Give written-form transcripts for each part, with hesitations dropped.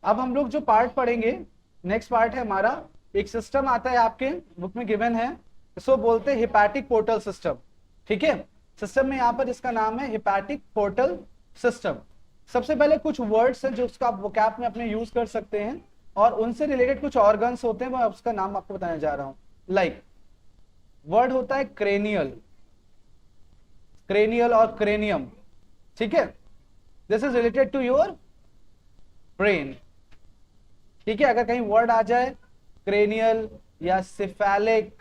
अब हम लोग जो पार्ट पढ़ेंगे, नेक्स्ट पार्ट है हमारा, एक सिस्टम आता है आपके बुक में गिवन है, इसको बोलते हैं हिपैटिक पोर्टल सिस्टम। ठीक है, सिस्टम में यहाँ पर इसका नाम है हिपैटिक पोर्टल सिस्टम। सबसे पहले कुछ वर्ड्स हैं जो उसका आप वोकैब में अपने यूज कर सकते हैं, और उनसे रिलेटेड कुछ ऑर्गन्स होते हैं, मैं उसका नाम आपको बताने जा रहा हूं। लाइक वर्ड होता है क्रेनियल, क्रेनियल और क्रेनियम। ठीक है, this is related to your brain. ठीक है, अगर कहीं वर्ड आ जाए क्रेनियल या सिफेलिक,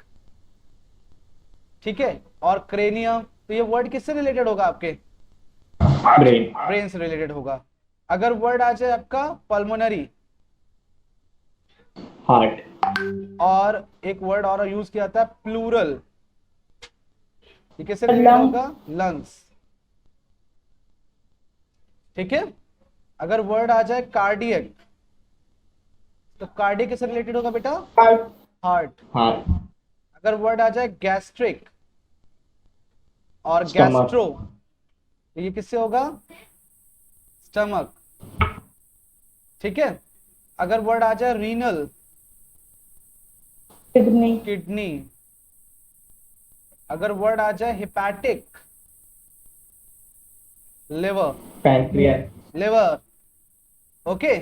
ठीक है, और क्रेनियम, तो ये वर्ड किससे रिलेटेड होगा? आपके ब्रेन। ब्रेन से रिलेटेड होगा। अगर वर्ड आ जाए आपका पल्मोनरी, हार्ट। और एक वर्ड और यूज किया जाता है प्लूरल, ये किससे रिलेटेड लंग। होगा? लंग्स। ठीक है, अगर वर्ड आ जाए कार्डियक, तो कार्डियक किससे रिलेटेड होगा बेटा? हार्ट। हार्ट। हार्ट। अगर वर्ड आ जाए गैस्ट्रिक और स्टमक। गैस्ट्रो, तो ये किससे होगा? स्टमक। ठीक है, अगर वर्ड आ जाए रीनल, किडनी। किडनी। अगर वर्ड आ जाए hepatic, liver, pancreas. Liver. Okay,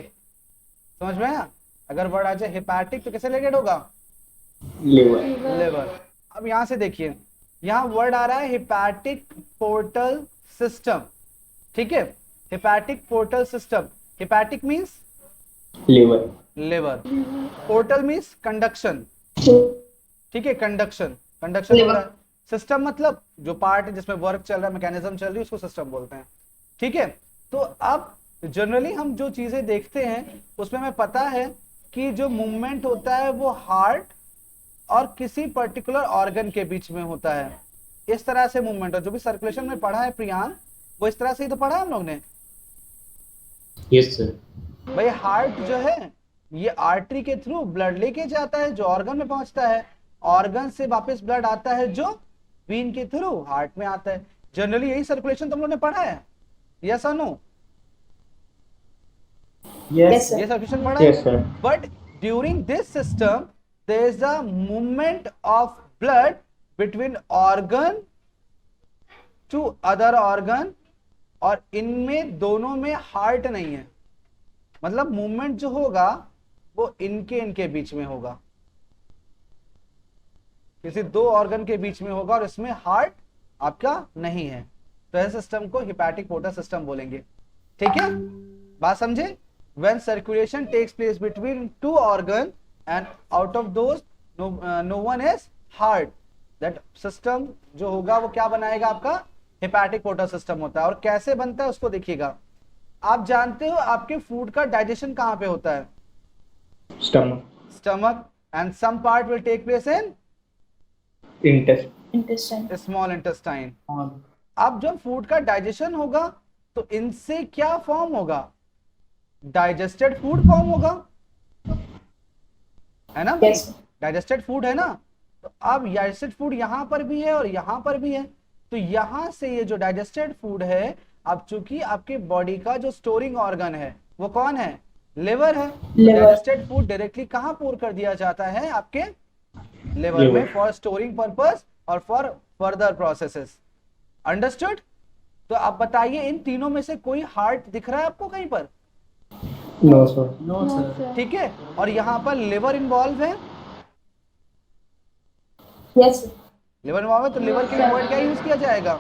समझ में आया? अगर वर्ड आ जाए हिपैटिक तो किससे रिलेटेड होगा? लिवर। लिवर। अब यहां से देखिए, यहां वर्ड आ रहा है हिपैटिक पोर्टल सिस्टम। ठीक है, hepatic portal system. Hepatic means liver. Liver, portal means conduction. ठीक है, कंडक्शन, कंडक्शन हो रहा है। सिस्टम मतलब जो पार्ट है जिसमें वर्क चल रहा है, मैकेनिज्म चल रही है, उसको सिस्टम बोलते हैं। ठीक है, तो अब जनरली हम जो चीजें देखते हैं उसमें हमें पता है कि जो मूवमेंट होता है वो हार्ट और किसी पर्टिकुलर ऑर्गन के बीच में होता है। इस तरह से मूवमेंट, और जो भी सर्कुलेशन में पढ़ा है प्रियान, वो इस तरह से ही तो पढ़ा है हम लोग ने। Yes sir. भाई हार्ट जो है ये आर्टरी के थ्रू ब्लड लेके जाता है जो ऑर्गन में पहुंचता है, ऑर्गन से वापस ब्लड आता है जो वीन के थ्रू हार्ट में आता है। जनरली यही सर्कुलेशन तुम लोगों ने पढ़ा है, यस और नो? यस ये सर। सर्कुलेशन पढ़ा यस है। Sir. But during this system there is a movement of blood between organ to other organ, और इनमें दोनों में हार्ट नहीं है। मतलब मूवमेंट जो होगा वो इनके बीच में होगा, किसी दो ऑर्गन के बीच में होगा, और इसमें हार्ट आपका नहीं है। तो इस सिस्टम को हिपैटिक पोर्टल सिस्टम बोलेंगे। ठीक है, बात समझे? when circulation takes place between two organ and out of those no one is heart, that system जो होगा वो क्या बनाएगा? आपका हिपैटिक पोर्टल सिस्टम होता है। और कैसे बनता है उसको देखिएगा। आप जानते हो आपके फूड का डाइजेशन कहां पे होता है? Stomach. Stomach, and some part will take place in intestine. Small intestine. अब जब फूड का डाइजेशन होगा तो इनसे क्या फॉर्म होगा? डाइजेस्टेड फूड फॉर्म होगा, है ना भाई? यस। डाइजेस्टेड फूड है ना। तो अब डाइजेस्टेड फूड यहां पर भी है और यहां पर भी है। तो यहां से ये जो डाइजेस्टेड फूड है, अब चूंकि आपके बॉडी का जो स्टोरिंग ऑर्गन है वो कौन है? लिवर है। लिवर। डाइजेस्टेड फूड डायरेक्टली कहां पोर कर दिया जाता है? आपके लिवर में, फॉर स्टोरिंग पर्पस और फॉर फर्दर प्रोसेसेस। अंडरस्टूड? तो आप बताइए इन तीनों में से कोई हार्ट दिख रहा है आपको कहीं पर? No sir. No sir. ठीक है, और यहां पर लिवर इन्वॉल्व है। यस। लिवर इन्वॉल्व है, तो लिवर के लिए वर्ड क्या यूज किया जाएगा?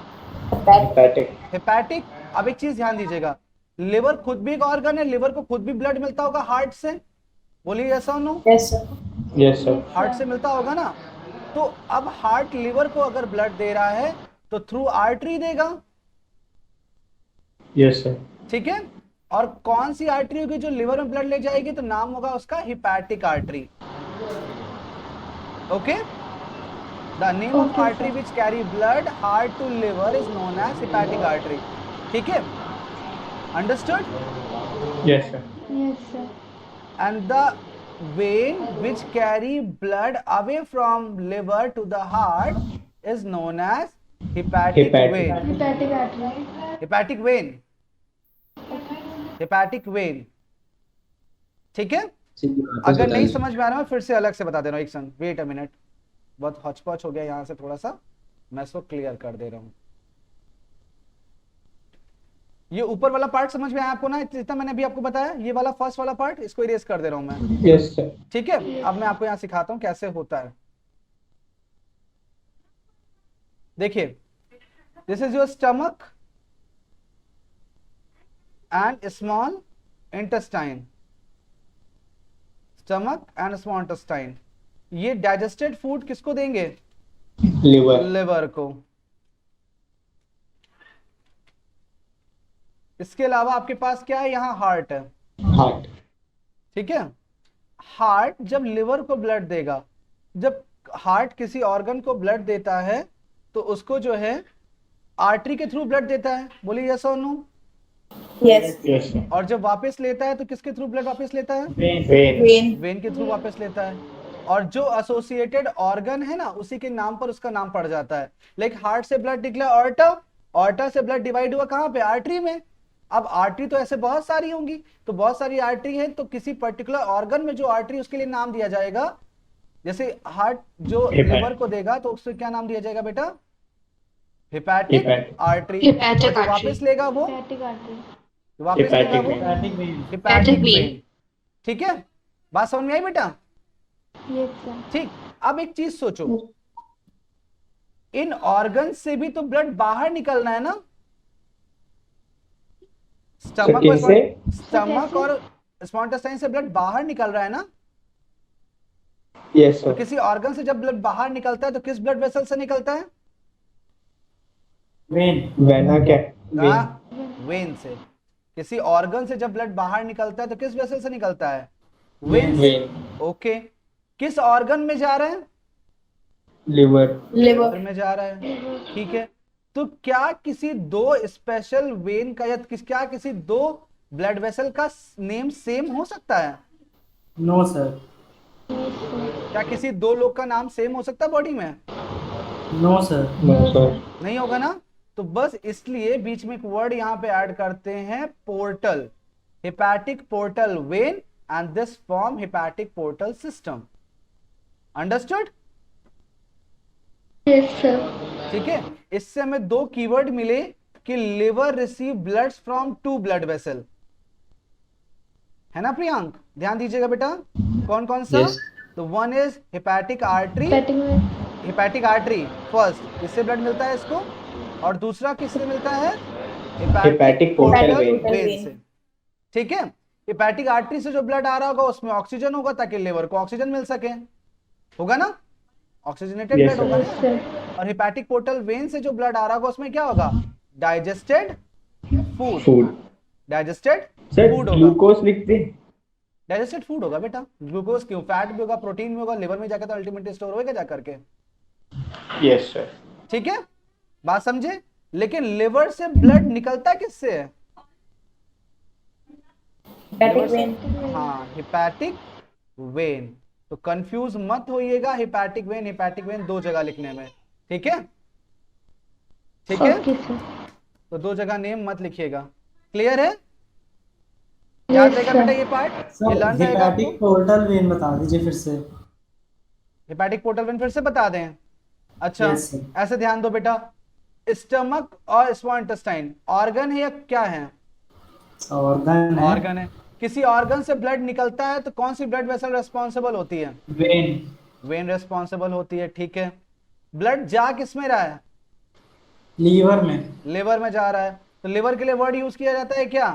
हिपैटिक। हेपैटिक। अब एक चीज ध्यान दीजिएगा, लिवर खुद भी एक ऑर्गन है, लिवर को खुद भी ब्लड मिलता होगा हार्ट से। बोलिए यस और no? Yes sir. Yes sir. Heart से मिलता होगा ना। तो अब हार्ट लिवर को अगर ब्लड दे रहा है तो थ्रू आर्टरी देगा। Yes sir. ठीक है, और कौन सी आर्टरी होगी जो लिवर में ब्लड ले जाएगी? तो नाम होगा उसका hepatic artery. Okay, the name of artery which carry blood heart to liver is known as hepatic artery. ठीक है, understood? Yes sir. Yes sir. And the vein which carry blood away from liver to the heart is known as hepatic Hepatic. vein. Hepatic artery. Hepatic vein. Hepatic vein. ठीक है, अगर नहीं समझ में आ रहा है फिर से अलग से बता दे रहा हूँ, एक सेकंड, वेट अ मिनट, बहुत हॉचपॉच हो गया यहाँ से, थोड़ा सा मैं इसको क्लियर कर दे रहा हूँ। ये ऊपर वाला पार्ट समझ में आया आपको ना, जितना मैंने अभी आपको बताया, ये वाला फर्स्ट वाला पार्ट, इसको इरेज कर दे रहा हूँ मैं। Yes sir. ठीक है, अब मैं आपको यहाँ सिखाता हूँ कैसे होता है। देखिए, this is your stomach and small intestine, stomach and small intestine, ये डाइजेस्टेड फूड किसको देंगे? लिवर। लिवर को। इसके अलावा आपके पास क्या है, यहाँ हार्ट है। हार्ट। ठीक है, हार्ट जब लिवर को ब्लड देगा, जब हार्ट किसी ऑर्गन को ब्लड देता है तो उसको जो है आर्टरी के थ्रू ब्लड देता है, बोलिए यस और नो। Yes. Yes sir. और जब वापस लेता है तो किसके थ्रू ब्लड वापस लेता है? वेन। Vein. वेन के थ्रू वापस लेता है। और जो एसोसिएटेड ऑर्गन है ना, उसी के नाम पर उसका नाम पड़ जाता है। लाइक हार्ट से ब्लड निकला ऑर्टा, ऑर्टा से ब्लड डिवाइड हुआ कहाँ पे? आर्टरी में। अब आर्टरी तो ऐसे बहुत सारी होंगी, तो बहुत सारी आर्टरी है, तो किसी पर्टिकुलर ऑर्गन में जो आर्टरी, उसके लिए नाम दिया जाएगा। जैसे हार्ट जो लिवर को देगा तो उससे क्या नाम दिया जाएगा बेटा? Hepatic artery. Hepatic जो artery. वापस लेगा वो, Hepatic artery. वापस लेगा वो Hepatic हिपैटिक vein. वेन। ठीक है, बात समझ में आई बेटा? Yes, sir. ठीक, अब एक चीज सोचो, इन ऑर्गन से भी तो ब्लड बाहर निकलना है ना। स्टमक किससे? स्टमक और स्मॉल इंटेस्टाइन से ब्लड बाहर निकल रहा है ना। यस तो सर। किसी ऑर्गन से जब ब्लड बाहर निकलता है तो किस ब्लड वेसल से निकलता है? वेन। वेना क्या? वेन से। किसी ऑर्गन से जब ब्लड बाहर निकलता है तो किस वेसल से निकलता है? वेन से। वेन। ओके, किस ऑर्गन में जा रहा है? लिवर। Liver. में जा रहा है। ठीक है, तो क्या किसी दो स्पेशल वेन का या क्या किसी दो ब्लड वेसल का नेम सेम हो सकता है? No sir. क्या किसी दो लोग का नाम सेम हो सकता है बॉडी में? No sir. No sir. नहीं होगा ना। तो बस इसलिए बीच में एक वर्ड यहाँ पे ऐड करते हैं, portal, hepatic portal vein, and this form hepatic portal system. Understood? Yes, sir. ठीक है, इससे हमें दो कीवर्ड मिले कि liver receive blood from two blood vessel, है ना प्रियांक? ध्यान दीजिएगा बेटा, कौन कौन सा? Yes. तो one is hepatic artery, Hepatic vein. Hepatic artery first, इससे ब्लड मिलता है इसको, और दूसरा किससे मिलता है? Hepatic portal vein. वेन से। ठीक है, हिपैटिक आर्टरी से जो ब्लड आ रहा होगा उसमें ऑक्सीजन होगा ताकि लिवर को ऑक्सीजन मिल सके, होगा ना? ऑक्सीजनेटेड Yes, ब्लड होगा Yes, ना। sir. और हिपैटिक पोर्टल वेन से जो ब्लड आ रहा होगा उसमें क्या होगा? Digested food, food. Digested sir food होगा। ग्लूकोज लिख दे। डाइजेस्टेड फूड होगा बेटा, ग्लूकोज क्यों? फैट भी होगा, प्रोटीन भी होगा, लिवर में जाकर तो अल्टीमेटली स्टोर होगा जाकर के। Yes sir. ठीक है, बात समझे? लेकिन लिवर से ब्लड निकलता किससे है? Hepatic vein. हाँ, हिपैटिक वेन। तो कंफ्यूज मत होइएगा हिपैटिक वेन दो जगह लिखने में। ठीक है, ठीक है, Okay, sir. तो दो जगह नेम मत लिखिएगा। क्लियर है? याद Yes, रहेगा sir. बेटा ये पार्ट, ये लर्न रहेगा आपको। हिपैटिक पोर्टल वेन बता दीजिए फिर से। हिपैटिक पोर्टल वेन फिर से बता दें। अच्छा, Yes, sir. ऐसे ध्यान दो बेटा, स्टमक और स्मॉल इंटेस्टाइन ऑर्गन है या क्या है? ऑर्गन है। ऑर्गन है। किसी ऑर्गन से ब्लड निकलता है तो कौन सी ब्लड वेसल रेस्पॉन्सिबल होती है? वेन। वेन रेस्पॉन्सिबल होती है। ठीक है, ब्लड जा किस में रहा है? लीवर में। लिवर में जा रहा है, तो लिवर के लिए वर्ड यूज किया जाता है क्या?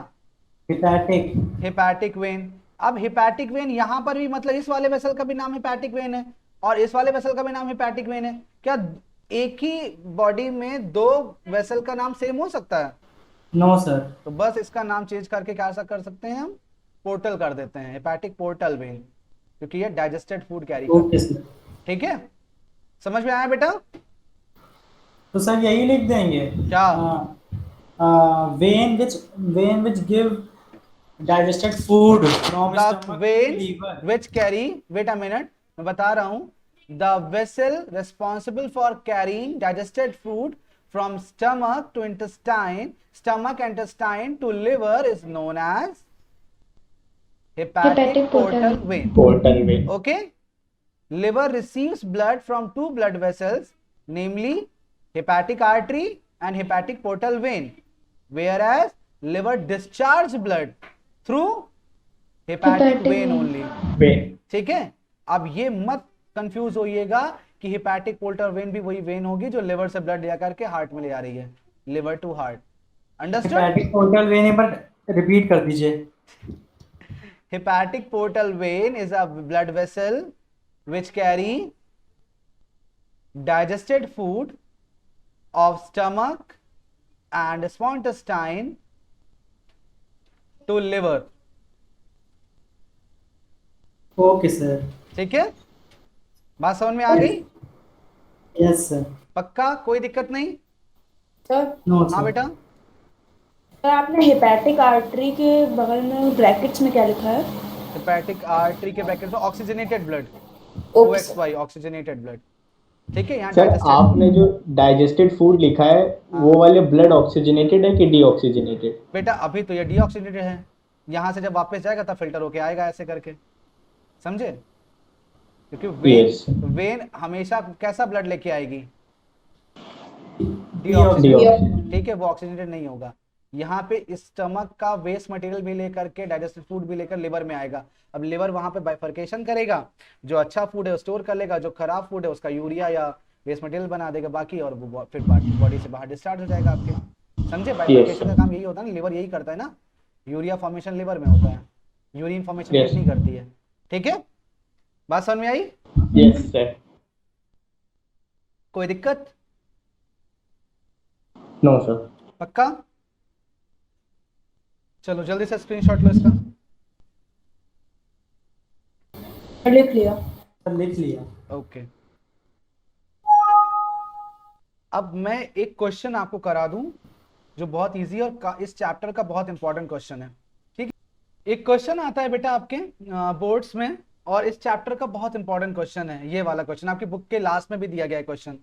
हिपैटिक। Hepatic vein. अब हिपैटिक वेन यहां पर भी, मतलब इस वाले वेसल का भी नाम हिपैटिक वेन है और इस वाले वेसल का भी नाम हिपैटिक वेन है। क्या एक ही बॉडी में दो वेसल का नाम सेम हो सकता है? No sir. तो बस इसका नाम चेंज करके क्या कर सकते हैं हम? पोर्टल कर देते हैं, हिपैटिक पोर्टल वेन, क्योंकि ये डाइजेस्टेड फूड कैरी करता ओके है। सर। ठीक है, समझ में आया बेटा? तो सर यही लिख देंगे क्या? Vein which give digested food from The stomach to veins liver. which carry, wait a minute, मैं बता रहा हूं, the vessel responsible for carrying digested food from stomach to intestine, stomach intestine to liver is known as, hepatic portal vein. Portal vein. Okay, liver receives blood from two blood vessels, namely hepatic artery and hepatic portal vein, whereas liver discharge blood through hepatic vein only. Vein. ठीक है, अब ये मत confuse होइएगा कि hepatic portal when भी वही when होगी जो लिवर से ब्लड लिया करके हार्ट में ले जा रही है, liver to heart. Understood? Hepatic portal vein एक बार रिपीट कर दीजिए. Hepatic portal vein is a blood vessel which carry digested food of stomach and small intestine to liver. Okay sir. ठीक है, बात समझ में आ गई? Yes sir. पक्का, कोई दिक्कत नहीं? सर नो हाँ सर. बेटा. सर आपने हेपेटिक आर्टरी के बगल में ब्रैकेट्स में क्या लिखा है? हेपेटिक आर्टरी के ब्रैकेट में oxygenated blood, okay sir. OXY oxygenated blood. ठीक है, यहाँ सर digested. आपने जो डाइजेस्टेड फूड लिखा है वो वाले ब्लड ऑक्सीजनेटेड है कि डीऑक्सीजनेटेड? बेटा अभी तो ये डीऑक्सीजनेटेड है, यहाँ से जब वापस जाएगा तब फिल्टर होके आएगा ऐसे करके, समझे? क्योंकि वेन Yes. वेन हमेशा कैसा ब्लड लेके आएगी? डीऑक्सीजनेटेड. ठीक है, वो ऑक्सीजनेटेड नहीं होगा. यहाँ पे स्टमक का वेस्ट मटेरियल भी लेकर के डाइजेस्टेड फूड भी लेकर लिवर में आएगा. अब लिवर वहां पे बाइफर्केशन करेगा, जो अच्छा फूड है स्टोर कर लेगा, जो खराब फूड है उसका यूरिया या वेस्ट मटेरियल बना देगा बाकी, और वो फिर बॉडी से बाहर डिस्चार्ज हो जाएगा आपके. समझे? बाइफर्केशन का काम यही होता है ना, लिवर यही करता है ना. यूरिया फॉर्मेशन लिवर में होता है, यूरिन फॉर्मेशन Yes. नहीं करती है. ठीक है, बात समझ में आई? Yes sir. कोई दिक्कत? No sir. पक्का? चलो जल्दी से स्क्रीनशॉट लो इसका. लिख लिया. सर लिख लिया. ओके, अब मैं एक क्वेश्चन आपको करा दूं जो बहुत इजी और इस चैप्टर का बहुत इंपॉर्टेंट क्वेश्चन है. ठीक है, एक क्वेश्चन आता है बेटा आपके बोर्ड्स में, और इस चैप्टर का बहुत इंपॉर्टेंट क्वेश्चन है. ये वाला क्वेश्चन आपकी बुक के लास्ट में भी दिया गया है. क्वेश्चन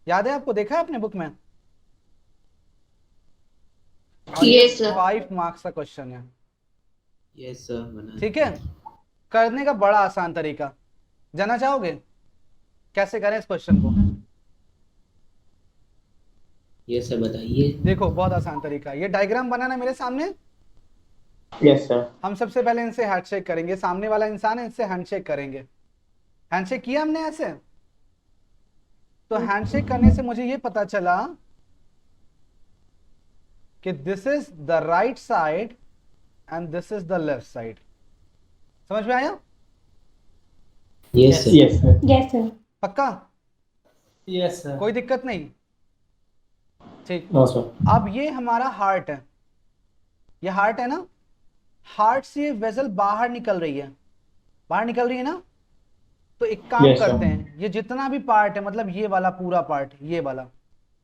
याद है आपको? देखा है अपने बुक में? Yes, sir. 5 मार्क्स का क्वेश्चन है. यस सर बना. ठीक है, करने का बड़ा आसान तरीका जानना चाहोगे? कैसे करें इस क्वेश्चन को? यस सर बताइए. देखो बहुत आसान तरीका. ये डायग्राम बनाना मेरे सामने. Yes sir. हम सबसे पहले इनसे हैंडशेक करेंगे. सामने वाला इंसान है, इससे हैंडशेक करेंगे. हैंडशेक किया हमने ऐसे, तो हैंडशेक करने से मुझे ये पता चला कि this is the right side and this is the left side. समझ में आया? Yes sir. Yes sir. Yes, sir. पक्का? Yes sir. कोई दिक्कत नहीं? ठीक. No sir. अब ये हमारा हार्ट है, ये हार्ट है ना. हार्ट से ये वेसल बाहर निकल रही है, बाहर निकल रही है ना. तो एक काम Yes, sir. करते हैं, ये जितना भी पार्ट है, मतलब ये वाला पूरा पार्ट, ये वाला,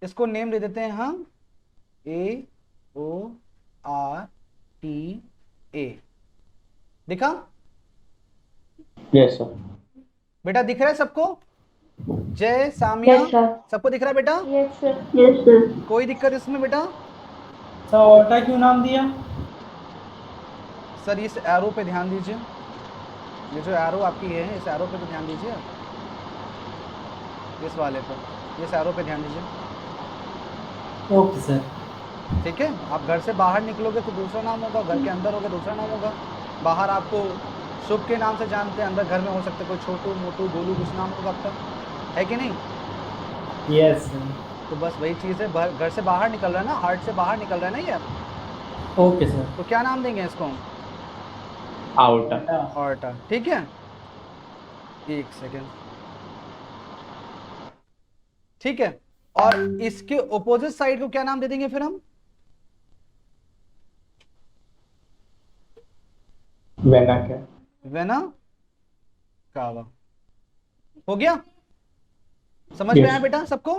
इसको नेम दे देते हैं हम AORTA. दिखा यस सर. बेटा? दिख रहा है सबको? जय सामिया, Yes, sir. सबको दिख रहा है बेटा? Yes, sir. Yes, sir. कोई दिक्कत इसमें बेटा? सर ऑर्टा क्यों नाम दिया? सर इस एरो पे ध्यान दीजिए, ये जो एरो आपकी है इस एरो पे तो ध्यान दीजिए, इस वाले पर, इस एरो पे ध्यान दीजिए. Okay sir. ठीक है, आप घर से बाहर निकलोगे तो दूसरा नाम होगा, घर के अंदर होगा दूसरा नाम होगा. बाहर आपको शुभ के नाम से जानते हैं, अंदर घर में हो सकते हैं कोई छोटू मोटू गोलू, कुछ नाम होगा आपका, है कि नहीं? Yes sir. तो बस वही चीज़ है, घर से बाहर निकल रहा है ना, हार्ट से बाहर निकल रहा है ना ये, ओके सर. तो क्या नाम देंगे इसको? आउटर. ऑर्टा. ठीक है, एक सेकेंड. ठीक है, और इसके ऑपोजिट साइड को क्या नाम दे देंगे फिर हम? वेना क्या? Vena cava. हो गया? समझ में Yes. आया बेटा सबको?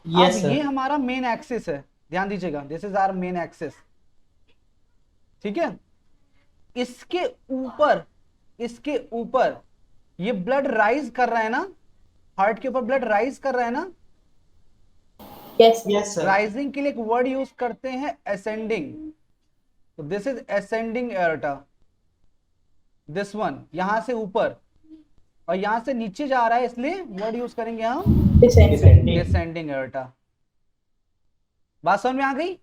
यस अब सर. ये हमारा मेन एक्सिस है, ध्यान दीजिएगा, this is our main axis. ठीक है, इसके ऊपर ये ब्लड राइज कर रहा है ना, हार्ट के ऊपर ब्लड राइज कर रहा है ना. Yes, sir. Yes sir. Rising के लिए एक वर्ड यूज करते हैं असेंडिंग. तो this is ascending aorta. This one, यहां से ऊपर और यहां से नीचे जा रहा है, इसलिए वर्ड यूज करेंगे हम डिसेंडिंग एओर्टा। बात समझ में आ गई?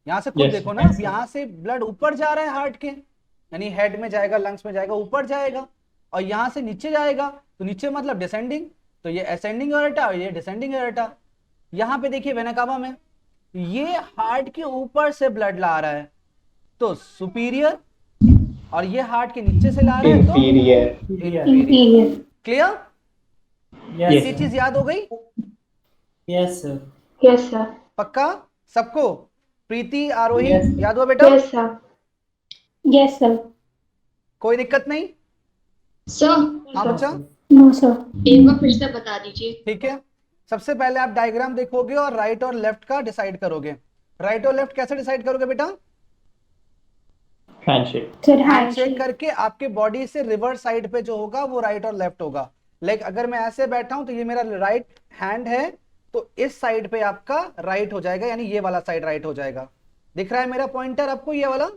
यहां से खुद Yes. देखो ना, अब यहां से ब्लड ऊपर जा रहा है हार्ट के, यानी हेड में जाएगा, लंग्स में जाएगा, ऊपर जाएगा, और यहां से नीचे जाएगा, तो नीचे मतलब डिसेंडिंग, तो ये असेंडिंग एओर्टा और ये डिसेंडिंग एओर्टा। यहाँ पे देखिए वेना कावा में ये हार्ट के ऊपर से ब्लड ला रहा है तो सुपीरियर, और ये हार्ट के नीचे से ला रहा है तो Inferior. इंफीरियर। क्लियर? Yes, ये sir. चीज याद हो गई? Yes, sir. Yes sir. पक्का सबको? प्रीति, आरोही, Yes. याद हुआ बेटा? Yes sir. Yes sir. कोई दिक्कत नहीं? सर हाँ बच्चा, नो सर। एक बार फिर से बता दीजिए। ठीक है। सबसे पहले आप डायग्राम देखोगे और राइट और लेफ्ट का डिसाइड करोगे। राइट और लेफ्ट कैसे डिसाइड करोगे बेटा? Handshake. सर हैंडशेक करके आपके बॉडी से रिवर्स साइड पे जो होगा वो राइट और लेफ्ट होगा। लाइक अगर मैं ऐसे बैठा हूं तो ये मेरा राइट हैंड है, तो इस साइड पे आपका राइट हो जाएगा, यानी ये वाला साइड राइट हो जाएगा। दिख रहा है मेरा पॉइंटर आपको, ये वाला?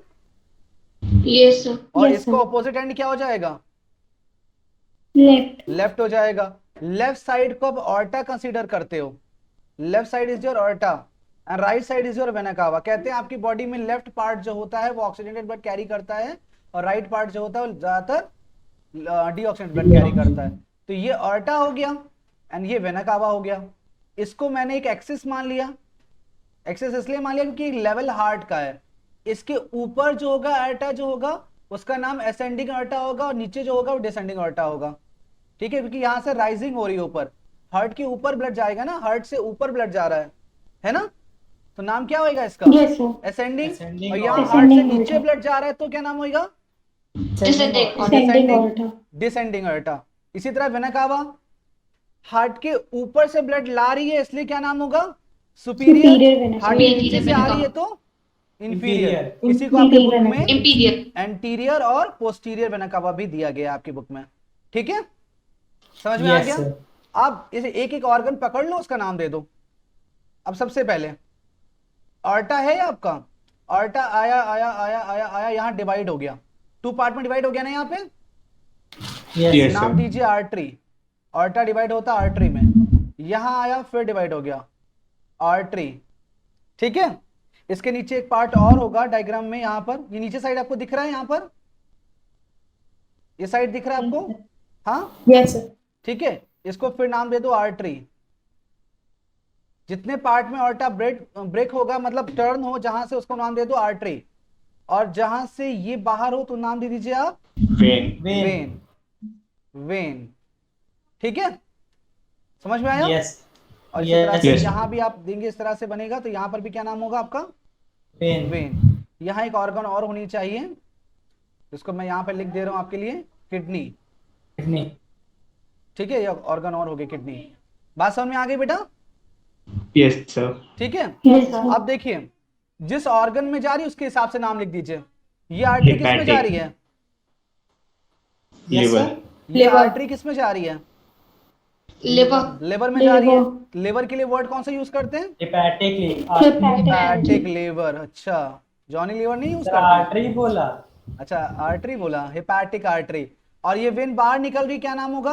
Yes sir. और Yes, इसको sir. अपोजिट एंड क्या हो जाएगा? लेफ्ट। लेफ्ट हो जाएगा। लेफ्ट साइड को आप ऑर्टा कंसीडर करते हो, left side is your aorta and right side is your vena cava. कहते हैं आपकी बॉडी में लेफ्ट पार्ट जो होता है वो ऑक्सीजनेटेड ब्लड कैरी करता है, और राइट पार्ट जो होता है वो ज्यादातर डीऑक्सीजनेटेड ब्लड कैरी करता है। तो ये ऑर्टा हो गया एंड ये वेना कावा हो गया। इसको मैंने एक एक्सिस मान लिया। एक्सिस इसलिए मान लिया क्योंकि लेवल हार्ट का है। इसके ऊपर जो होगा आर्टा जो होगा उसका नाम असेंडिंग आर्टा होगा, और नीचे जो होगा वो डिसेंडिंग आर्टा होगा। ठीक है, क्योंकि यहां से राइजिंग हो रही है ऊपर, हार्ट के ऊपर ब्लड जाएगा ना, हार्ट से ऊपर ब्लड जा रहा है ना? तो नाम क्या होगा इसका? Yes sir. असेंडिंग। Ascending और यहाँ order. हार्ट से Ascending नीचे order. ब्लड जा रहा है तो क्या नाम होगा? डिसेंडिंग। Ascending order. डिसेंडिंग आर्टा। इसी तरह वेना कावा हार्ट के ऊपर से ब्लड ला रही है, इसलिए क्या नाम होगा? सुपीरियर। सुपीरियर वेना हार्ट के Superior नीचे से वेना आ रही कावा। है तो इंफीरियर। Inferior. इसी को आपके बुक Inferior में इंपीरियर। एंटीरियर और पोस्टीरियर वेना कावा भी दिया गया है आपकी बुक में। ठीक है, समझ में आ Yes, गया? sir. आप इसे एक एक ऑर्गन पकड़ लो, उसका नाम दे दो। अब सबसे पहले ऑर्टा है आपका, ऑर्टा आया आया आया आया आया, यहाँ डिवाइड हो गया, 2 पार्ट में डिवाइड हो गया ना यहाँ पे। Yes. Yes. नाम sir. दीजिए आर्टरी। ऑर्टा डिवाइड होता है आर्टरी में, यहाँ आया फिर डिवाइड हो गया आर्टरी। ठीक है, इसके नीचे एक पार्ट और होगा डायग्राम में, यहाँ पर ये नीचे साइड आपको दिख रहा है, यहाँ पर ये साइड दिख रहा है आपको? हाँ यस सर। ठीक है, इसको फिर नाम दे दो आर्टरी। जितने पार्ट में ऑर्टा ब्रेक होगा मतलब टर्न हो जहां से, उसको नाम दे दो आर्टरी, और जहां से ये बाहर हो तो नाम दे दीजिए आप Vein. वेन। वेन, ठीक है, समझ में आया? Yes. और इसी तरह से Yes. यहाँ भी आप देंगे इस तरह से बनेगा, तो यहाँ पर भी क्या नाम होगा आपका? Vein. वेन। यहाँ एक ऑर्गन और होनी चाहिए जिसको मैं यहाँ पर लिख दे रहा हूँ आपके लिए, किडनी। Kidney. ठीक है, ये ऑर्गन और हो गई किडनी। बात समझ में आ गई बेटा? Yes, sir. ठीक है, यस सर। अब देखिए जिस ऑर्गन में जा रही है उसके हिसाब से नाम लिख दीजिए। ये आर्टरी किस में जा रही है? Yes, Liver. sir. ये Liver. आर्टरी किस में जा रही है? लिवर। लिवर में जा रही है। Liver. लिवर के लिए वर्ड कौन सा यूज करते हैं? Hepatically. Hepatic liver. अच्छा, जॉनी लीवर नहीं यूज Sir, करते? artery बोला. अच्छा, आर्टरी बोला, हेपेटिक आर्टरी। और ये वेन बाहर निकल रही, क्या नाम होगा?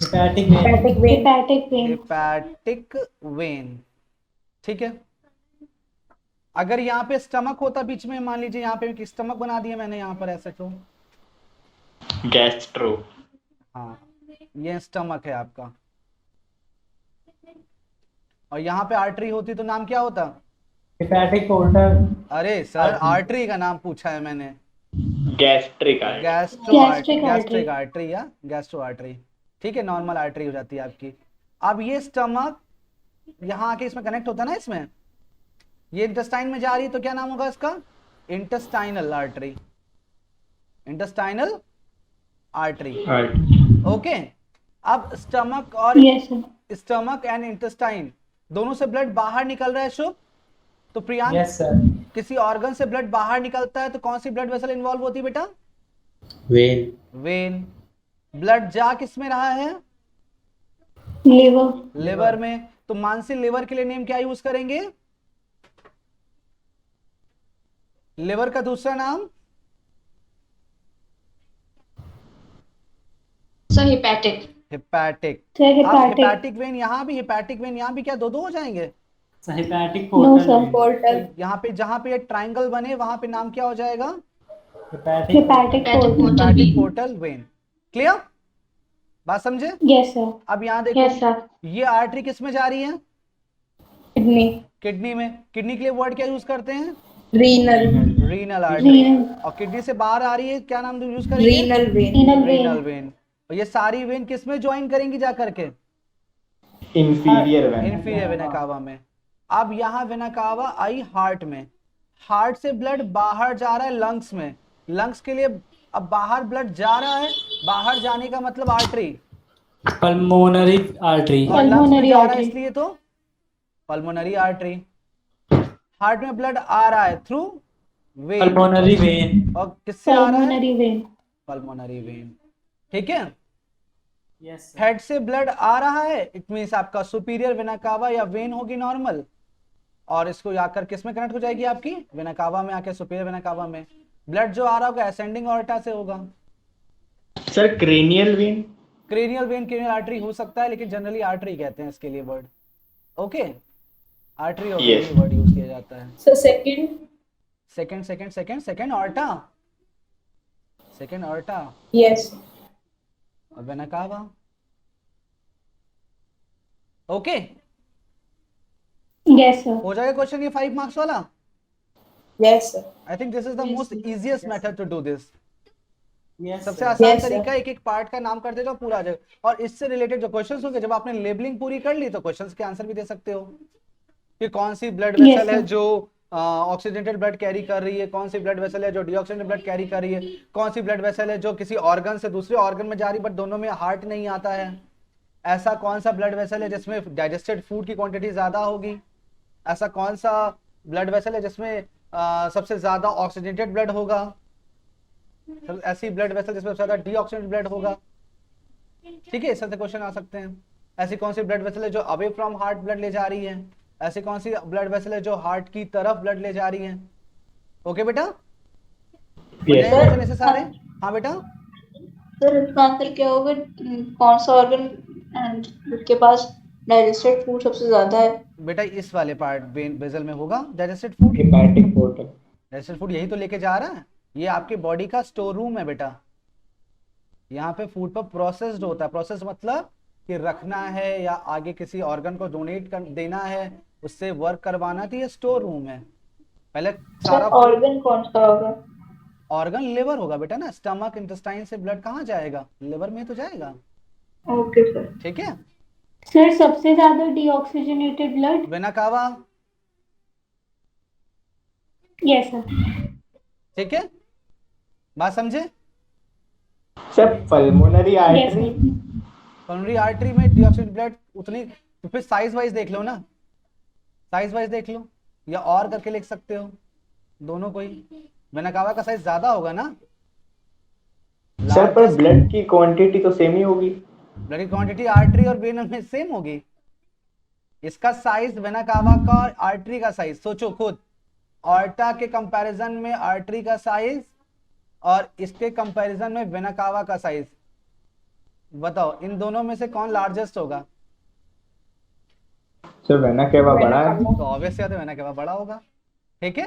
Hepatic vein. Hepatic when. Hepatic when. ठीक है, अगर यहाँ पे स्टमक होता बीच में, मान लीजिए यहाँ पे स्टमक बना दिया मैंने यहाँ पर ऐसे, तो Gastro. हाँ ये स्टमक है आपका, और यहाँ पे आर्टरी होती तो नाम क्या होता? Hepatic holder. अरे सर, आर्टरी का नाम पूछा है मैंने। Gastric artery. Gastric gastric artery. Artery या गैस्ट्रो आर्टरी। ठीक है, नॉर्मल आर्टरी हो जाती है आपकी। अब ये स्टमक यहाँ आके इसमें कनेक्ट होता है ना, इसमें ये इंटेस्टाइन में जा रही है तो क्या नाम होगा इसका? Intestinal artery. Intestinal artery. Artery. Okay, अब स्टमक और yes sir. Stomach and intestine दोनों से ब्लड बाहर निकल रहा है शुभ। तो प्रियांक, Yes, sir. किसी ऑर्गन से ब्लड बाहर निकलता है तो कौन सी ब्लड वेसल इन्वॉल्व होती है बेटा? वेन। वेन। ब्लड जा किस में रहा है? लिवर। लिवर में। तो मानसी लिवर के लिए नेम क्या यूज करेंगे? लिवर का दूसरा नाम सर हेपेटिक। हेपेटिक। सर अब हेपेटिक। हेपेटिक वेन यहाँ भी, हेपेटिक वेन यहाँ भी क्या दो हो जाएंगे? Sir hepatic no portal sir vein. Portal. तो यहाँ पे जहाँ पे ये ट्राइंगल बने वहां पे नाम क्या हो जाएगा? Hepatic hepatic hepatic portal. Portal hepatic when. Portal vein. Clear? बात समझे? Yes sir. अब यहाँ देखो, यस सर। ये आर्टरी किस में जा रही है? किडनी। किडनी में। किडनी के लिए वर्ड क्या यूज करते हैं? रीनल। Renal artery. रीनल। और किडनी से बाहर आ रही है, क्या नाम यूज करेंगे? Renal vein. Renal renal vein. When. और ये सारी वेन किस में ज्वाइन करेंगी जा करके? Inferior when. Inferior vena cava में। अब यहाँ वेना कावा आई हार्ट में। हार्ट से ब्लड बाहर जा रहा है लंग्स में। लंग्स के लिए अब बाहर ब्लड जा रहा है, बाहर जाने का मतलब आर्टरी, पल्मोनरी आर्टरी। और लंग्स में Pulmonary जा रहा है artery। इसलिए तो पल्मोनरी आर्टरी। हार्ट में ब्लड आ रहा है थ्रू वेन, पल्मोनरी वेन। और किससे आ रहा है? Pulmonary vein. Pulmonary vein. ठीक है? Yes sir. हेड से ब्लड आ रहा है, इट मींस आपका सुपीरियर वेना कावा या वेन होगी नॉर्मल, और इसको आकर किस में कनेक्ट हो जाएगी आपकी? वेना कावा में आके सुपीरियर वेना कावा में। ब्लड जो आ रहा होगा असेंडिंग ऑर्टा से होगा। Sir cranial when. Cranial when, cranial artery हो सकता है, लेकिन जनरली आर्टरी कहते हैं इसके लिए वर्ड। ओके, आर्टरी और Yes. वर्ड यूज किया जाता है। Sir second. Second aorta. Second aorta yes. और vena cava. Okay, yes sir. हो जाएगा क्वेश्चन ये 5 मार्क्स वाला। Yes sir. I think this is the most easiest method to do this. Yes सबसे sir. आसान Yes, sir. तरीका, एक एक पार्ट का नाम कर दे तो पूरा आ जाएगा। और इससे रिलेटेड जो क्वेश्चंस होंगे, जब आपने लेबलिंग पूरी कर ली तो क्वेश्चंस के आंसर भी दे सकते हो कि कौन सी ब्लड Yes, वेसल है sir. जो ऑक्सीडेटेड ब्लड कैरी कर रही है, कौन सी ब्लड वेसल है जो डीऑक्सीडेटेड ब्लड कैरी कर रही है, कौन सी ब्लड वेसल है जो किसी ऑर्गन से दूसरे ऑर्गन में जा रही बट दोनों में हार्ट नहीं आता है, ऐसा कौन सा ब्लड वेसल है जिसमें डाइजेस्टेड फूड की क्वांटिटी ज्यादा होगी, ऐसा कौन सा ब्लड वेसल है जिसमें सबसे ज्यादा ऑक्सीडेटेड ब्लड होगा, ऐसी ब्लड वेसल जिसमें सबसे ज्यादा डीऑक्सीडेटेड ब्लड होगा। ठीक है, इस तरह से क्वेश्चन आ सकते हैं। ऐसी कौन सी ब्लड वेसल है जो अवे फ्रॉम हार्ट ब्लड ले जा रही है, ऐसी कौन सी ब्लड वेसल है जो हार्ट की तरफ ब्लड ले जा रही है। ओके बेटा, Yes. क्वेश्चन ऐसे सारे। हाँ बेटा, सर इसका आंसर क्या होगा? कौन सा ऑर्गन के पास डाइजेस्टेड फूड सबसे ज्यादा है? बेटा इस वाले पार्ट बेजल में होगा digested food. Hepatic portal. Digested food यही तो लेके जा रहा है, ये आपके बॉडी का स्टोर रूम है बेटा। यहाँ पे फूड पर प्रोसेस्ड होता है। प्रोसेस मतलब कि रखना है या आगे किसी ऑर्गन को डोनेट कर देना है, उससे वर्क करवाना, तो ये स्टोर रूम है। पहले सर सारा ऑर्गन कौन सा होगा? ऑर्गन लिवर होगा बेटा ना। स्टमक इंटेस्टाइन से ब्लड कहाँ जाएगा? लिवर में तो जाएगा। Okay sir. ठीक है, सर सबसे ज्यादा deoxygenated blood. Vena cava. Yes sir. ठीक है, बात समझे? Sir pulmonary yes artery. Sir. Pulmonary artery में डीऑक्सीजनेटेड ब्लड उतनी, तो फिर साइज वाइज देख लो ना, साइज वाइज देख लो, या और करके लिख सकते हो दोनों को ही। वेना कावा का साइज ज्यादा होगा ना। सर पर ब्लड की क्वांटिटी तो सेम ही होगी। ब्लड की क्वांटिटी आर्टरी और वेन में सेम होगी। इसका साइज वेना कावा का और आर्टरी का साइज सोचो खुद। ऑर्टा के कंपैरिजन में आर्टरी का साइज और इसके कंपैरिजन में वेना कावा का साइज, बताओ इन दोनों में से कौन लार्जेस्ट होगा? सर वेना केवा बड़ा है। तो ऑब्वियस है वेना कावा बड़ा होगा। ठीक है,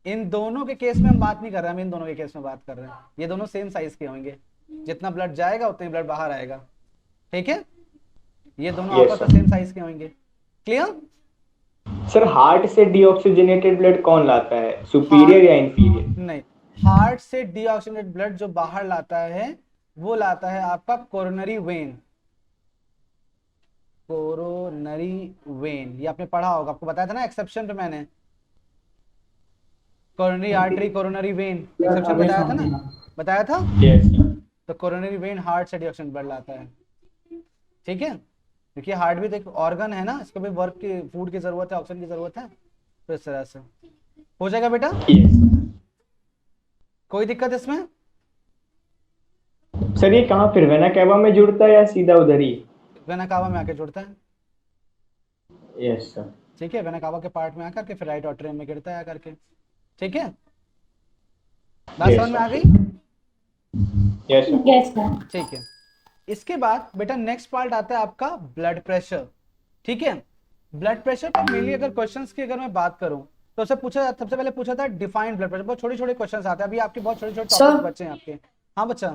इन दोनों के केस में हम बात नहीं कर रहे हैं, हम इन दोनों के केस में बात कर रहे हैं। ये दोनों सेम साइज के होंगे, जितना ब्लड जाएगा उतनी ब्लड बाहर आएगा। ठीक है, ये दोनों Yes, आपस में sir. सेम साइज के होंगे। क्लियर? सर हार्ट से डीऑक्सीजनेटेड ब्लड कौन लाता है, सुपीरियर या इंफीरियर? नहीं, हार्ट से डीऑक्सीजनेटेड ब्लड जो बाहर लाता है वो लाता है आपका कोरोनरी वेन। कोरोनरी वेन, ये आपने पढ़ा होगा, आपको बताया था ना एक्सेप्शन पे मैंने। Coronary artery, coronary when, exception बताया था ना, बताया था। Yes sir. तो कोरोनरी वेन हार्ट से डीऑक्सीजन ब्लड लाता है। ठीक है, देखिए हार्ट भी तो एक ऑर्गन है ना, इसको भी वर्क की, फूड की जरूरत है, ऑक्सीजन की जरूरत है। तो इस तरह से हो जाएगा बेटा। यस कोई दिक्कत इसमें? सर ये कहाँ फिर वेना केवा में जुड़ता है या सीधा उधर ही? वेना कावा में आके जुड़ता है। Yes sir. ठीक है, वेना कावा के पार्ट में आकर के फिर राइट ऑर्टरी में गिरता है आकर के। ठीक है, बात Yes, समझ में आ sir. गई? Yes sir. Yes sir. ठीक है, इसके बाद बेटा नेक्स्ट पार्ट आता है आपका ब्लड प्रेशर। ठीक है, ब्लड प्रेशर पर मेनली अगर क्वेश्चंस की अगर मैं बात करूं तो सबसे पहले पूछा था डिफाइंड ब्लड प्रेशर। बहुत छोटे छोटे क्वेश्चंस आते हैं, अभी आपके बहुत छोटे छोटे टॉपिक बचे हैं आपके। हाँ बच्चा,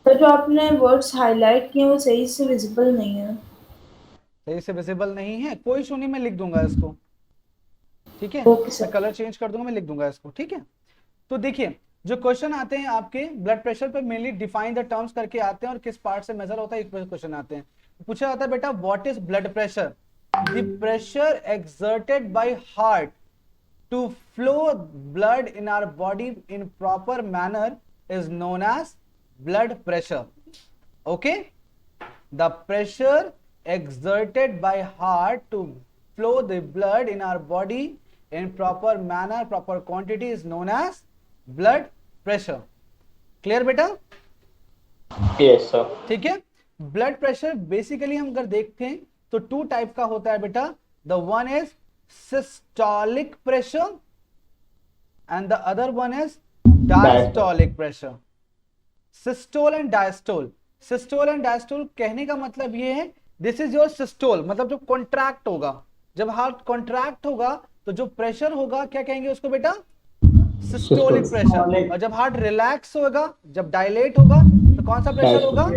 तो जो आपने वर्ड्स हाईलाइट किए वो सही से विजिबल नहीं है। सही से विजिबल नहीं है, कोई इशू नहीं, मैं लिख दूंगा इसको। ठीक है, ओके सर। मैं कलर चेंज कर दूंगा, मैं लिख दूंगा इसको। ठीक है, तो देखिए जो क्वेश्चन आते हैं आपके ब्लड प्रेशर पे मेनली डिफाइन द टर्म्स करके आते हैं और किस पार्ट से मेजर होता है, एक क्वेश्चन आते हैं। पूछा जाता है बेटा what is blood pressure? The pressure exerted by heart to flow blood in our body in proper manner is known as blood pressure. Okay, the pressure exerted by heart to flow the blood in our body in proper manner, proper quantity is known as blood pressure. Clear बेटा? Yes sir. ठीक है, blood pressure basically हम अगर देखते हैं तो to type का होता है बेटा। The one is systolic pressure and the other one is diastolic pressure. Systole and diastole. Systole and diastole कहने का मतलब ये है this is your systole, मतलब जो कॉन्ट्रैक्ट होगा, जब हार्ट कॉन्ट्रैक्ट होगा तो जो प्रेशर होगा क्या कहेंगे उसको बेटा? Systolic pressure. और जब हार्ट रिलैक्स होगा, जब डायलेट होगा तो कौन सा प्रेशर होगा?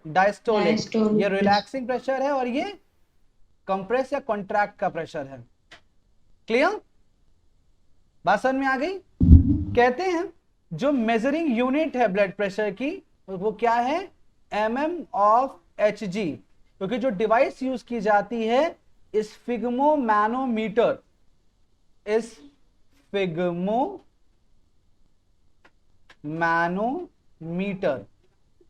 डायस्टोलिक। ये रिलैक्सिंग प्रेशर है और ये कंप्रेस या कॉन्ट्रैक्ट का प्रेशर है। क्लियर? बात समझ में आ गई? कहते हैं जो मेजरिंग यूनिट है ब्लड प्रेशर की वो क्या है? mm ऑफ Hg, क्योंकि जो डिवाइस यूज की जाती है स्फिग्मोमैनोमीटर, स्फिग्मोमैनोमीटर।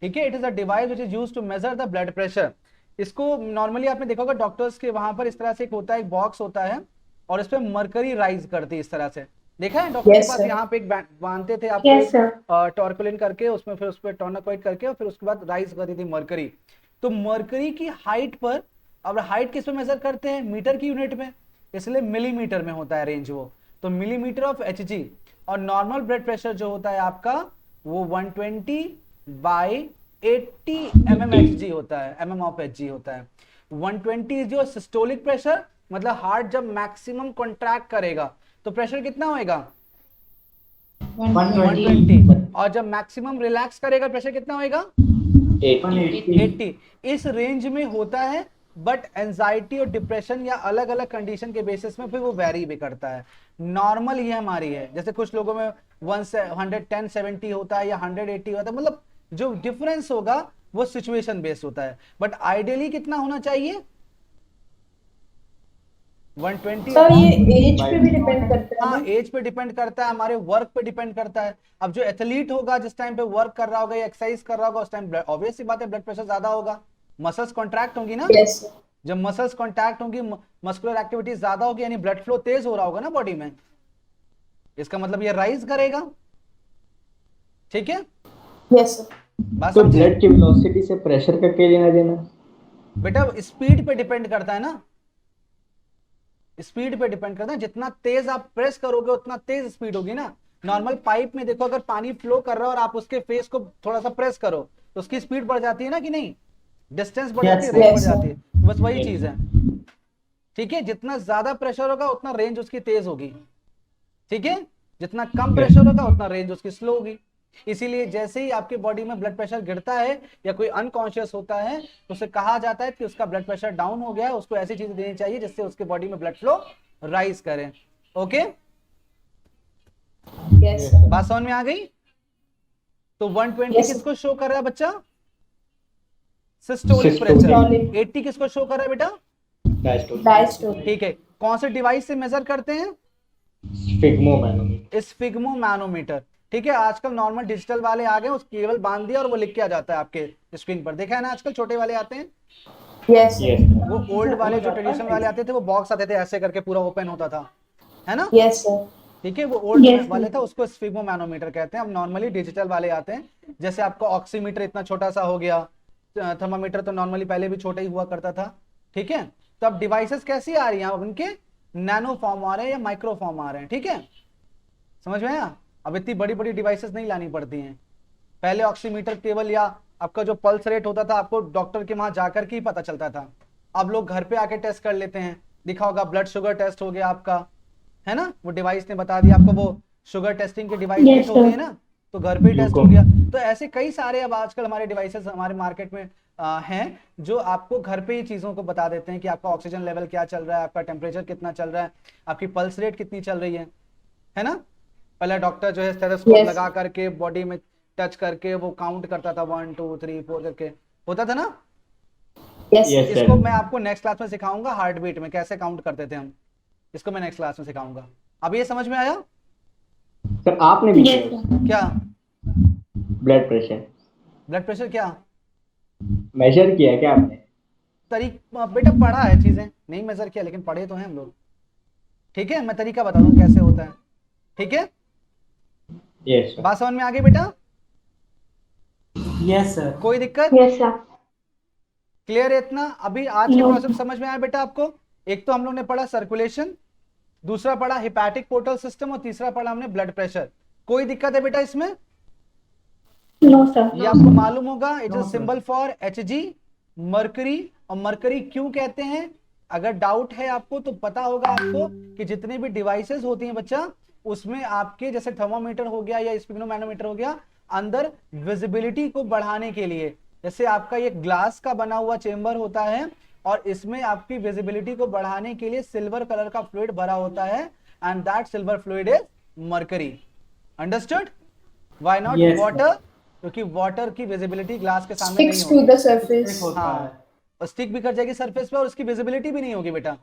ठीक है, it is a device which is used to measure the blood pressure. इसको नॉर्मली आपने देखा होगा डॉक्टर्स के वहां पर इस तरह से एक होता है, एक बॉक्स होता है और इस पे मरकरी राइज करती है इस तरह से। देखा है डॉक्टर के पास यहाँ पे एक बांधते थे आपको टॉर्कुलिन करके, उसमें फिर उस पर टॉर्नाकोइड करके और फिर उसके बाद राइज करती थी मरकरी। तो मरकरी की हाइट पर, अब हाइट किस पे मेजर करते हैं? मीटर की यूनिट में, इसलिए मिलीमीटर में होता है रेंज वो, तो मिलीमीटर ऑफ Hg। और नॉर्मल ब्लड प्रेशर जो होता है आपका वो 120/80 mmHg होता है, mm ऑफ Hg होता है। 120 जो सिस्टोलिक प्रेशर, मतलब हार्ट जब मैक्सिमम कॉन्ट्रैक्ट करेगा तो प्रेशर कितना होएगा? 120। और जब मैक्सिमम रिलैक्स करेगा प्रेशर कितना होएगा? 80। इस रेंज में होता है, बट एंजाइटी और डिप्रेशन या अलग अलग कंडीशन के बेसिस में फिर वो वेरी भी करता है। नॉर्मल ये हमारी है, जैसे कुछ लोगों में 110/70 होता है या 180 होता है, मतलब जो डिफरेंस होगा वो सिचुएशन बेस्ड होता है। बट आइडियली कितना होना चाहिए? 120। सर ये एज पे भी डिपेंड करता है। हाँ, एज पे डिपेंड करता है, हमारे वर्क पे डिपेंड करता है। अब जो एथलीट होगा जिस टाइम पे वर्क कर रहा होगा या एक्सरसाइज कर रहा होगा उस टाइम ऑब्वियस सी बात है ब्लड प्रेशर ज्यादा होगा। मसल्स कॉन्ट्रैक्ट होंगी ना, जब मसल्स कॉन्ट्रैक्ट होंगी मस्कुलर एक्टिविटी ज्यादा होगी, यानी ब्लड फ्लो तेज हो रहा होगा ना बॉडी में, इसका मतलब ये राइज करेगा। ठीक है? Yes sir. तो ब्लड की वेलोसिटी से प्रेशर का क्या लेना देना? बेटा स्पीड पे डिपेंड करता है ना, स्पीड पे डिपेंड करता है। जितना तेज आप प्रेस करोगे उतना तेज स्पीड होगी ना। नॉर्मल पाइप में देखो, अगर पानी फ्लो कर रहा है और आप उसके फेस को थोड़ा सा प्रेस करो तो उसकी स्पीड बढ़ जाती है ना कि नहीं? डिस्टेंस बढ़ जाती है, रेंज बढ़ जाती है, बस वही चीज है। ठीक है, जितना ज्यादा प्रेशर होगा उतना रेंज उसकी तेज होगी। ठीक है, जितना कम प्रेशर होगा उतना रेंज उसकी स्लो होगी। इसीलिए जैसे ही आपके बॉडी में ब्लड प्रेशर गिरता है या कोई अनकॉन्शियस होता है तो उसे कहा जाता है कि उसका ब्लड प्रेशर डाउन हो गया है, उसको ऐसी चीजें देनी चाहिए जिससे उसके बॉडी में ब्लड फ्लो राइज करे। ओके, बात समझ में आ गई? तो 120 किसको शो कर रहा है बच्चा? Systolic pressure. 80 किसको शो कर रहा है बेटा? डायस्टोलिक। ठीक है, कौन से डिवाइस से मेजर करते हैं? स्फिग्मोमैनोमीटर। ठीक है, आजकल नॉर्मल डिजिटल वाले आ गए, उस केबल बांध दिया और वो लिख के आ जाता है आपके स्क्रीन पर। देखा है ना, आजकल छोटे वाले आते हैं। यस। वो ओल्ड वाले जो ट्रेडिशनल वाले आते थे वो बॉक्स आते थे ऐसे करके पूरा ओपन होता था, है ना? Yes sir. ठीक है, वो ओल्ड वाले था, उसको स्फिग्मोमैनोमीटर कहते हैं। अब नॉर्मली डिजिटल वाले आते हैं, जैसे आपका ऑक्सीमीटर इतना छोटा सा हो गया, थर्मामीटर तो नॉर्मली पहले भी छोटा ही हुआ करता था। ठीक है, तो अब डिवाइसेस कैसी आ रही हैं? अब उनके नैनो फॉर्म आ रहे हैं या माइक्रो फॉर्म आ रहे हैं। ठीक है, समझ में आया? अब इतनी बड़ी बड़ी डिवाइसेस नहीं लानी पड़ती हैं। पहले ऑक्सीमीटर केवल या आपका जो पल्स रेट होता था आपको डॉक्टर के वहां जाकर के ही पता चलता था। अब लोग घर पे आके टेस्ट कर लेते हैं। दिखा होगा ब्लड शुगर टेस्ट हो गया आपका, है ना, वो डिवाइस ने बता दिया आपको, वो शुगर टेस्टिंग की डिवाइस Yes, हिट हो गई sir. ना, तो घर पे ही टेस्ट हो गया। तो ऐसे कई सारे अब आजकल हमारे डिवाइसेस हमारे मार्केट में हैं जो आपको घर पे ही चीजों को बता देते हैं कि आपका ऑक्सीजन लेवल क्या चल रहा है, आपका टेम्परेचर कितना चल रहा है, आपकी पल्स रेट कितनी चल रही है ना। पहले डॉक्टर जो है स्टेथोस्कोप Yes. लगा करके बॉडी में टच करके वो काउंट करता था 1 2 3 4 करके, होता था ना। Yes. Yes, sir. इसको मैं आपको नेक्स्ट क्लास में सिखाऊंगा, हार्ट बीट में कैसे काउंट करते थे हम, इसको मैं नेक्स्ट क्लास में सिखाऊंगा। अब ये समझ में आया सर आपने भी Yes, किया sir. क्या? ब्लड प्रेशर ब्लड प्रेशर क्या मेजर किया है क्या आपने? बेटा पढ़ा है, चीजें नहीं मेजर किया लेकिन पढ़े तो हैं हम लोग। ठीक है, मैं तरीका बता दूं कैसे होता है। ठीक है, यस सर। बात समझ में आ गई बेटा? Yes, sir. कोई दिक्कत? Yes, sir. क्लियर है इतना? अभी आज के No. प्रोसेस समझ में आया बेटा आपको? एक तो हम लोग ने पढ़ा सर्कुलेशन, दूसरा पढ़ा हिपैटिक पोर्टल सिस्टम और तीसरा पढ़ा हमने ब्लड प्रेशर। कोई दिक्कत है बेटा इसमें? No, sir. ये आपको मालूम होगा, it is No, sir. Symbol for Hg, mercury. और मरकरी क्यों कहते हैं, अगर डाउट है आपको तो पता होगा आपको कि जितने भी डिवाइसेस होती हैं बच्चा, उसमें आपके जैसे थर्मोमीटर हो गया या स्पिग्नोमैनोमीटर हो गया, अंदर विजिबिलिटी को बढ़ाने के लिए, जैसे आपका ये ग्लास का बना हुआ चेंबर होता है और इसमें आपकी विजिबिलिटी को बढ़ाने के लिए सिल्वर कलर का फ्लूइड भरा होता है, and that silver fluid is mercury. Understood? Why not Yes, sir. Water? क्योंकि वाटर की विजिबिलिटी ग्लास के सामने नहीं Sticks होगी। to the surface. होता हाँ, है। और स्टिक भी कर जाएगी सरफेस पे और उसकी विजिबिलिटी भी नहीं होगी बेटा।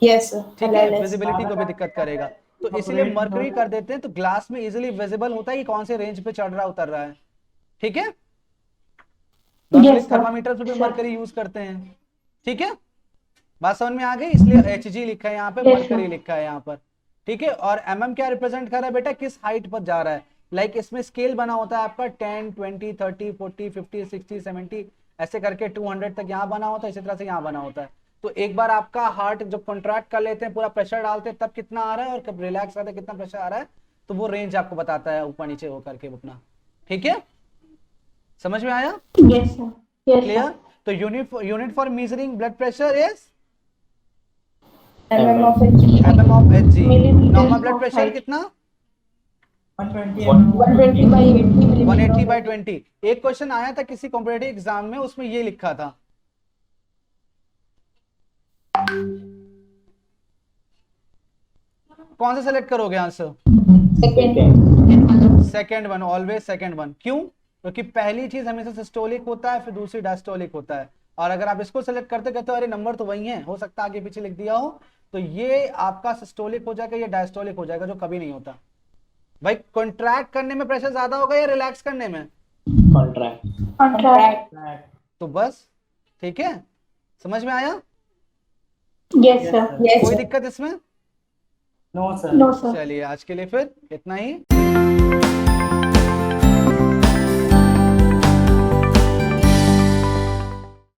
Yes, sir. ठीक है, LLS. विजिबिलिटी को भी दिक्कत करेगा, तो इसीलिए मर्करी कर देते हैं, तो ग्लास में इजीली विजिबल होता है कि कौन से रेंज पे चढ़ रहा उतर रहा है। ठीक है, Yes, sir. थर्मामीटर पे भी मर्करी यूज करते हैं। ठीक है, बात समझ में आ गई? इसलिए Hg लिखा है यहाँ पे, Yes, मर्करी sir. लिखा है यहाँ पर। ठीक है, और mm क्या रिप्रेजेंट कर रहा है बेटा, किस हाइट पर जा रहा है। लाइक इसमें स्केल बना होता है आपका 10 20 30 40 50 60 70 ऐसे करके 200 तक यहाँ बना होता है, इसी तरह से यहाँ बना होता है। तो एक बार आपका हार्ट जब कॉन्ट्रैक्ट कर लेते हैं, पूरा प्रेशर डालते हैं, तब कितना आ रहा है, और कब रिलैक्स करते हैं कितना प्रेशर आ रहा है, तो वो रेंज आपको बताता है ऊपर नीचे होकर के अपना। ठीक है, समझ में आया? Yes, sir. Yes, clear? sir. तो unit for measuring blood pressure is mm of Hg. mm of Hg। Millimeter normal blood of pressure height. कितना? 120 120 by 80 millimeter. 180 of by Hg. 20। एक क्वेश्चन आया था किसी कॉम्पिटिटिव एग्जाम में, उसमें ये लिखा था, कौन सा सेलेक्ट करोगे answer? Second. Second one, always second one. क्यों? क्योंकि पहली चीज हमेशा सिस्टोलिक होता है, फिर दूसरी डायस्टोलिक होता है, और अगर आप इसको सेलेक्ट करते कहते हो अरे नंबर तो वही है, हो सकता है आगे पीछे लिख दिया हो, तो ये आपका सिस्टोलिक हो जाएगा, ये डायस्टोलिक हो जाएगा, जो कभी नहीं होता। भाई कॉन्ट्रैक्ट करने में प्रेशर ज्यादा होगा या रिलैक्स करने में? कॉन्ट्रैक्ट। Contract. तो बस, ठीक है, समझ में आया? Yes, sir. Yes, कोई sir. दिक्कत इसमें? No, sir. No, sir. चलिए आज के लिए फिर इतना ही।